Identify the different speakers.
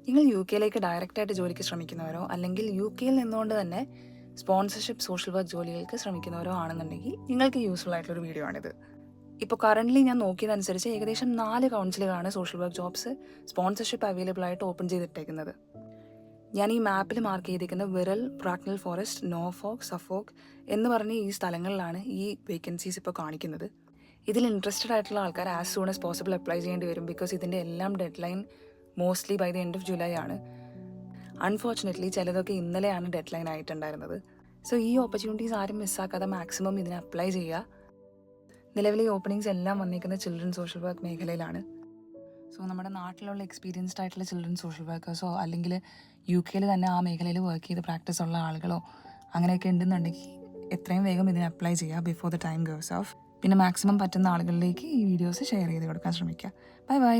Speaker 1: നിങ്ങൾ യു കെയിലേക്ക് ഡയറക്റ്റായിട്ട് ജോലിക്ക് ശ്രമിക്കുന്നവരോ അല്ലെങ്കിൽ യു കെയിൽ നിന്നുകൊണ്ട് തന്നെ സ്പോൺസർഷിപ്പ് സോഷ്യൽ വർക്ക് ജോലികൾക്ക് ശ്രമിക്കുന്നവരോ ആണെന്നുണ്ടെങ്കിൽ നിങ്ങൾക്ക് യൂസ്ഫുൾ ആയിട്ടുള്ളൊരു വീഡിയോ ആണിത്. ഇപ്പോൾ കറൻ്റ്ലി ഞാൻ നോക്കിയതനുസരിച്ച് ഏകദേശം 4 കൗൺസിലുകളാണ് social work jobs sponsorship available ആയിട്ട് ഓപ്പൺ ചെയ്തിട്ടേക്കുന്നത്. ഞാൻ ഈ മാപ്പിൽ മാർക്ക് ചെയ്തിരിക്കുന്ന Wirral, Bracknell Forest, Norfolk, Suffolk എന്ന് പറഞ്ഞ ഈ സ്ഥലങ്ങളിലാണ് ഈ വേക്കൻസീസ് ഇപ്പോൾ കാണിക്കുന്നത്. ഇതിൽ ഇൻട്രസ്റ്റഡ് ആയിട്ടുള്ള ആൾക്കാർ as soon as possible apply ചെയ്യേണ്ടി വരും. ബിക്കോസ് ഇതിൻ്റെ എല്ലാം deadline mostly by the end of July ആണ്. അൺഫോർച്ചുനേറ്റ്ലി ചിലതൊക്കെ ഇന്നലെയാണ് ഡെഡ് ലൈൻ ആയിട്ടുണ്ടായിരുന്നത്. സോ ഈ ഓപ്പർച്യൂണിറ്റീസ് ആരും മിസ്സാക്കാതെ മാക്സിമം ഇതിന് അപ്ലൈ ചെയ്യുക. നിലവിലെ ഓപ്പണിങ്സ് എല്ലാം വന്നിരിക്കുന്ന ചിൽഡ്രൻ സോഷ്യൽ വർക്ക് മേഖലയിലാണ്. സോ നമ്മുടെ നാട്ടിലുള്ള എക്സ്പീരിയൻസ്ഡ് ആയിട്ടുള്ള ചിൽഡ്രൻ സോഷ്യൽ വർക്കേഴ്സോ അല്ലെങ്കിൽ യു കെയിൽ തന്നെ ആ മേഖലയിൽ വർക്ക് ചെയ്ത് പ്രാക്ടീസ് ഉള്ള ആളുകളോ അങ്ങനെയൊക്കെ ഉണ്ടെന്നുണ്ടെങ്കിൽ എത്രയും വേഗം ഇതിന് അപ്ലൈ ചെയ്യുക before the time goes of. പിന്നെ മാക്സിമം പറ്റുന്ന ആളുകളിലേക്ക് ഈ വീഡിയോസ് ഷെയർ ചെയ്ത് കൊടുക്കാൻ ശ്രമിക്കുക. Bye bye.